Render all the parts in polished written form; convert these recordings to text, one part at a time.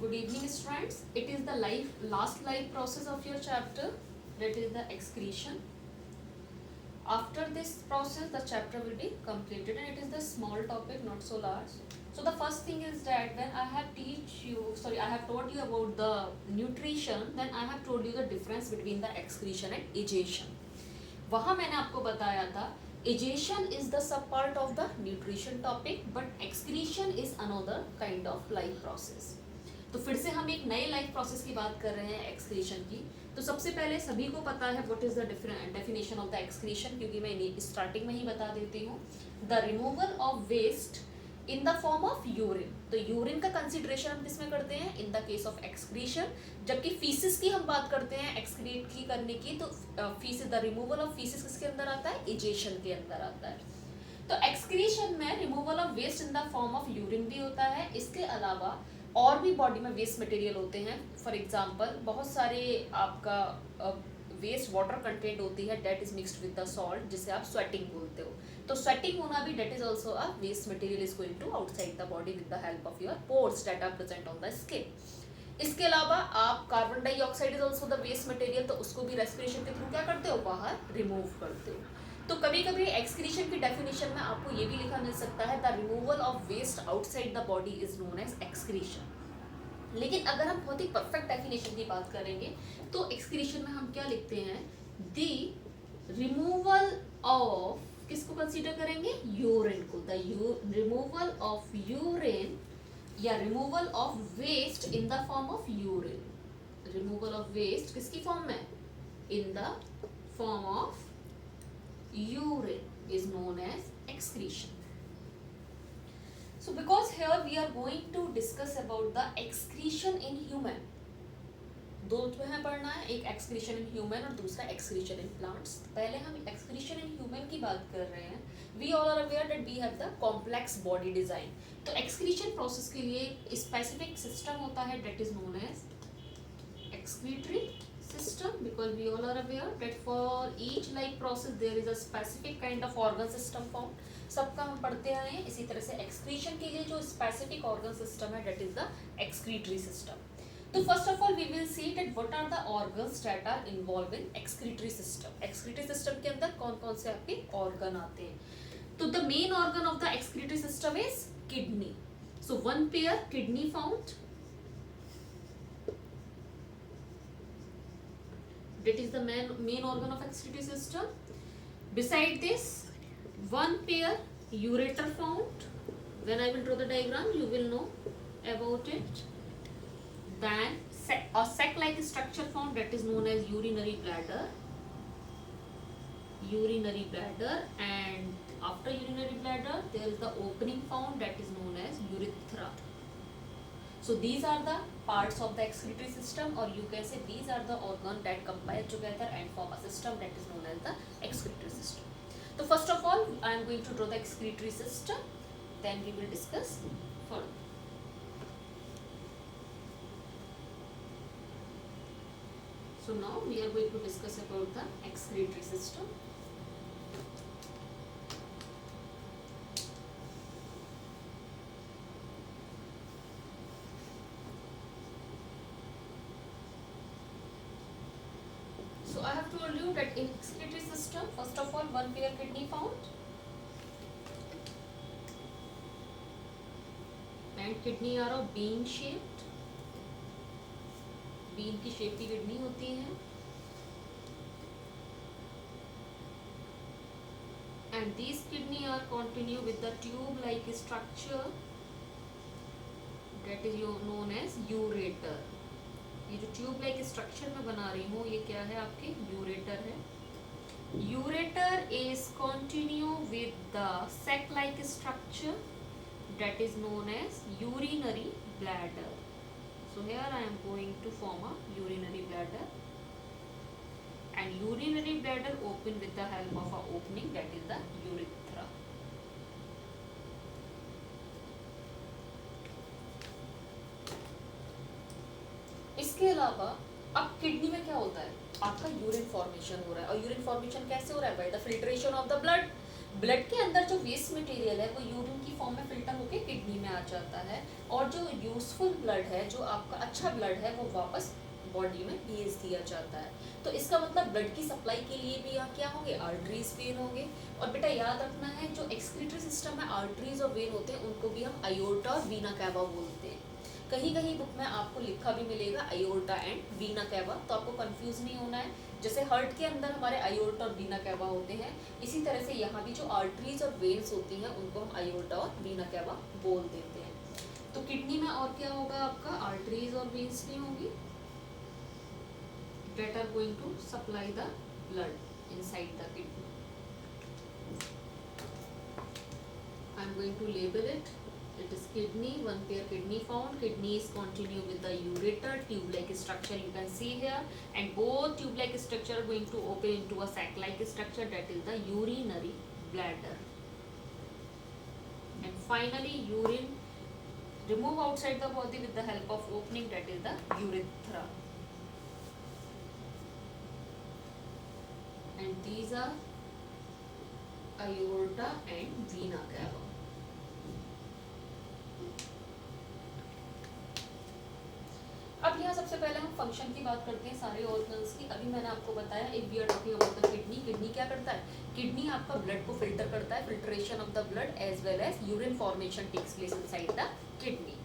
Good evening, students. It is the last life process of your chapter, that is the excretion. After this process, the chapter will be completed, and it is the small topic, not so large. So the first thing is that when I have told you about the nutrition, then I have told you the difference between the excretion and egestion. वहाँ मैंने आपको बताया था egestion is the sub part of the nutrition topic, but excretion is another kind of life process. तो फिर से हम एक नए लाइफ प्रोसेस की बात कर रहे हैं एक्सक्रीशन की. तो सबसे पहले सभी को पता है what is the definition of the excretion, क्योंकि मैं स्टार्टिंग में ही बता देती हूँ. The removal of waste in the form of urine. तो यूरिन का कंसिडरेशन हम किसमें करते हैं? In the case of excretion. जबकि फीसिस की हम बात करते हैं एक्सक्रीट की करने की, तो faeces, the removal of faeces किसके अंदर आता है? इजेशन के अंदर आता है. तो एक्सक्रीशन में removal of waste in the form of urine भी होता है. इसके अलावा और भी बॉडी में वेस्ट मटेरियल होते हैं. फॉर एग्जांपल बहुत सारे आपका वेस्ट वाटर कंटेंट होती है that is mixed with the salt, जिसे आप स्वेटिंग बोलते हो. तो स्वेटिंग होना भी that is also a waste material is going to outside the body with the help of your pores that are present on the skin. इसके अलावा आप carbon dioxide is also the waste material, तो उसको भी respiration के through क्या करते हो? बाहर रिमूव करते हो. तो कभी कभी एक्सक्रीशन की डेफिनेशन में आपको ये भी लिखा मिल सकता है the removal of waste outside the body is known as excretion. लेकिन अगर हम बहुत ही परफेक्ट डेफिनेशन की बात करेंगे तो एक्सक्रीशन में हम क्या लिखते हैं? द रिमूवल ऑफ, किसको कंसीडर करेंगे? यूरिन को. द रिमूवल ऑफ यूरिन या removal of waste in the form of urine. Removal of waste किसकी फॉर्म में? In the form of urine is known as excretion. So because here we are going to discuss about the excretion in human. दो तुम्हें पढ़ना है, एक excretion in human और दूसरा excretion in plants. पहले हम excretion in human की बात कर रहे हैं. We all are aware that we have the complex body design. तो excretion process के लिए specific system होता है that is known as excretory system, because we all are aware that for each life process there is a specific kind of organ system found. सबका हम पढ़ते आए हैं. इसी तरह से excretion के लिए जो specific organ system है that is the excretory system. तो first of all we will see that what are the organs that are involved in excretory system. excretory system के अंदर कौन कौन से आपके organ आते हैं? तो the main organ of the excretory system is kidney. So one pair kidney found. That is the main organ of excretory system. Beside this, one pair ureter found. When I will draw the diagram, you will know about it. Then a sac-like structure found that is known as urinary bladder. Urinary bladder, and after urinary bladder, there is the opening found that is known as urethra. So these are the parts of the excretory system, or you can say these are the organs that combine together and form a system that is known as the excretory system. So first of all, I am going to draw the excretory system, then we will discuss further. So now we are going to discuss about the excretory system. So I have told you that in excretory system, first of all, one pair kidney found, and kidney are of bean shaped. bean की shape की kidney होती है. And these kidney are continue with the tube-like structure that is known as ureter. ये जो tube like structure में बना रही हूँ ये क्या है? आपके यूरेटर है. Ureter is continue with the sac like structure that is known as urinary bladder. So here I am going to form a urinary bladder, and urinary bladder open with the help of a opening that is the urethra. इसके अलावा अब kidney में क्या होता है? आपका urine formation हो रहा है. और यूरिन फॉर्मेशन कैसे हो रहा है? By the filtration of the blood. Blood के अंदर जो वेस्ट मटेरियल है वो यूरिन की फॉर्म में फिल्टर होकर किडनी में आ जाता है, और जो यूजफुल ब्लड है, जो आपका अच्छा ब्लड है, वो वापस बॉडी में भेज दिया जाता है। तो इसका मतलब ब्लड की सप्लाई के लिए भी यहाँ क्या होंगे, आर्टरीज वेन होंगे। और बेटा याद रखना है, जो एक्सक्रीटरी सिस्टम है, आर्टरीज और वेन होते हैं, उनको भी हम आयोर्टा और वीना कैवा बोलते हैं। कहीं कहीं बुक में आपको लिखा भी मिलेगा आयोर्टा एंड वीना कैवा, तो आपको कंफ्यूज नहीं होना है। जैसे हार्ट के अंदर हमारे आयोर्टा और वीना कैवा होते हैं, इसी तरह से यहाँ भी जो आर्टरीज और वेन्स होती हैं उनको हम आयोर्टा और वीना कैवा बोल देते हैं। तो किडनी में और क्या होगा, आपका आर्टरीज और वेन्स नहीं होंगी that are going to supply the blood inside the kidney. I am going to label it. It is kidney, one pair kidney found. Kidneys continue with the ureter, tube-like structure you can see here, and both tube-like structure are going to open into a sac-like structure, that is the urinary bladder. And finally, urine remove outside the body with the help of opening, that is the urethra. And these are aorta and vena cava. अब यहाँ सबसे पहले हम function की बात करते हैं सारे ऑर्गन्स की। अभी मैंने आपको बताया, if we are talking about the kidney, kidney क्या करता है, किडनी आपका ब्लड को फिल्टर करता है, filtration of the blood as well as urine formation takes place inside the kidney.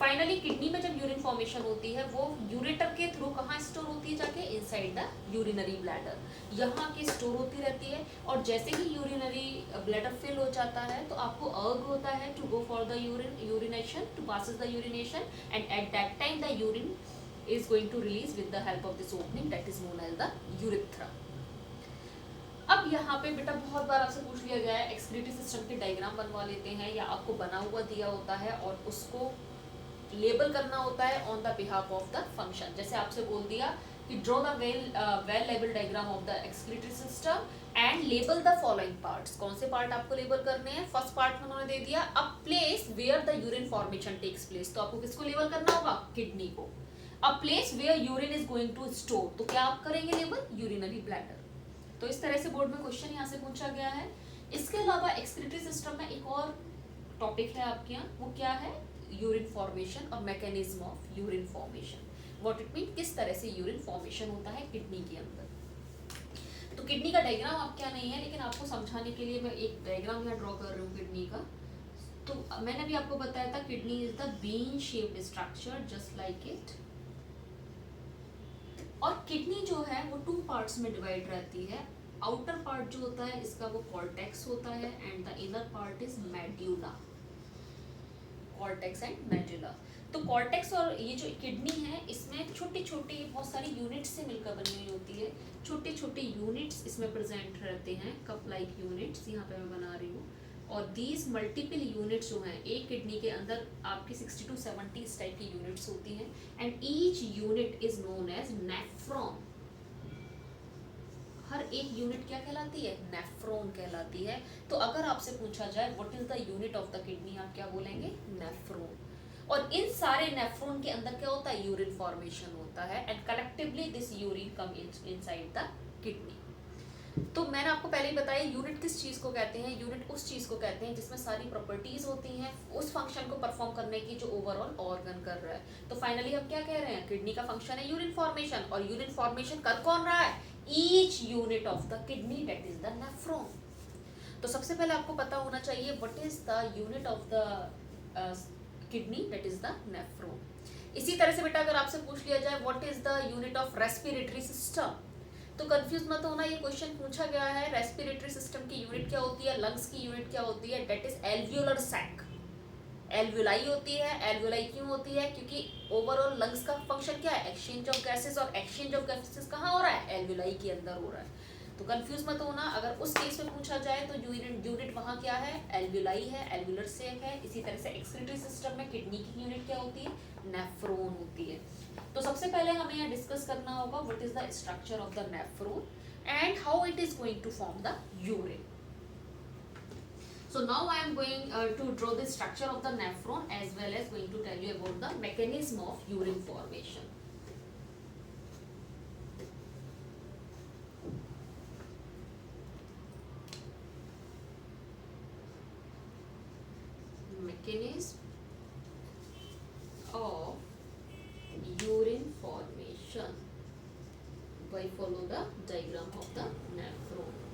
Finally kidney में जब यूरिन फॉर्मेशन होती है, वो यूरेटर के थ्रू कहाँ स्टोर होती है, जाके इनसाइड द यूरिनरी ब्लैडर, यहाँ की स्टोर होती रहती है। और जैसे ही यूरिनरी ब्लैडर फिल हो जाता है, तो आपको अर्ग होता है to go for the urination, to passes the urination, and at that time the urine is going to release with the help of this opening, that is known as the urethra. अब यहाँ पे बेटा बहुत बार आपसे पूछ लिया गया है, एक्सक्रीटरी सिस्टम के डायग्राम बनवा लेते हैं, या आपको बना हुआ दिया होता है और उसको लेबल करना होता है on the behalf of the function. जैसे आपसे बोल दिया कि draw the well label diagram of the excretory system and label the following parts. कौन से पार्ट आपको लेबल करने हैं, फर्स्ट पार्ट में उन्होंने दे दिया a place where the urine formation takes place, तो आपको किसको लेबल करना होगा, किडनी को। A place where urine is going to store, तो क्या आप करेंगे लेबल, यूरिनरी ब्लैडर। तो इस तरह से बोर्ड में क्वेश्चन यहाँ से पूछा गया है। इसके अलावा एक्सक्रीटरी सिस्टम में एक और टॉपिक है आपके यहाँ, वो क्या है, यूरिन फॉर्मेशन और mechanism of urine formation. What it mean, किस तरह से यूरिन फॉर्मेशन होता है किडनी के अंदर। तो किडनी का डायग्राम आप क्या नहीं है, लेकिन आपको समझाने के लिए मैं एक डायग्राम यहाँ ड्रॉ कर रही हूँ किडनी का। तो मैंने भी आपको बताया था kidney is the bean shaped structure just like it. और किडनी जो है वो टू पार्ट्स में डिवाइड रहती है। आउटर पार्ट जो होता है इसका वो कॉर्टेक्स होता है, and the inner part is medulla, cortex and medulla. तो कॉर्टेक्स और ये जो किडनी है, इसमें छोटी छोटी बहुत सारी यूनिट्स से मिलकर बनी हुई होती है। छोटे छोटे यूनिट्स इसमें प्रेजेंट रहते हैं, कप लाइक यूनिट्स यहाँ पे मैं बना रही हूँ। और दीज मल्टीपल यूनिट्स जो हैं, एक किडनी के अंदर आपकी 60 to 70 इस टाइप की यूनिट्स होती हैं, and each unit is known as nephron. हर एक यूनिट क्या कहलाती है, नेफ्रॉन कहलाती है। तो अगर आपसे पूछा जाए what is the unit of the kidney, आप क्या बोलेंगे, नेफ्रॉन। और इन सारे नेफ्रॉन के अंदर क्या होता है, यूरिन फॉर्मेशन होता है, and collectively this urine come inside the kidney. तो मैंने आपको पहले ही बताया यूनिट किस चीज़ को कहते हैं, यूनिट उस चीज़ को कहते हैं जिसमें सारी प्रॉपर्टीज होती हैं उस फंक्शन को परफॉर्म करने की जो ओवरऑल ऑर्गन कर रहा है। तो फाइनली हम क्या कह रहे हैं, किडनी का फंक्शन है यूरिन फॉर्मेशन, और यूरिन फॉर्मेशन कर कौन रहा है, each unit of the kidney, that is the nephron. तो सबसे पहले आपको पता होना चाहिए what is the unit of the kidney, that is the nephron. इसी तरह से बेटा अगर आपसे पूछ लिया जाए what is the unit of respiratory system, तो कंफ्यूज मत होना, ये क्वेश्चन पूछा गया है रेस्पिरेटरी सिस्टम की यूनिट क्या होती है, लंग्स की यूनिट क्या होती है, that is alveolar sac. Alveoli होती है, एल्वियोलाई क्यों होती है, क्योंकि ओवरऑल लंग्स का फंक्शन क्या है, एक्सचेंज ऑफ गैसेस, और एक्सचेंज ऑफ गैसेस कहाँ हो रहा है, एल्वियोलाई के अंदर हो रहा है। तो कंफ्यूज मत होना, अगर उस केस में पूछा जाए तो यूनिट वहाँ क्या है, एल्वियोलाई है, एल्वियोलर सैक है। इसी तरह से एक्सक्रीटरी सिस्टम में किडनी की यूनिट क्या होती है, नेफ्रॉन होती है। तो सबसे पहले हमें यहाँ डिस्कस करना होगा what is the structure of the nephron and how it is going to form the urine. So now I am going to draw the structure of the nephron as well as going to tell you about the mechanism of urine formation. mechanism of urine formation by follow the diagram of the nephron.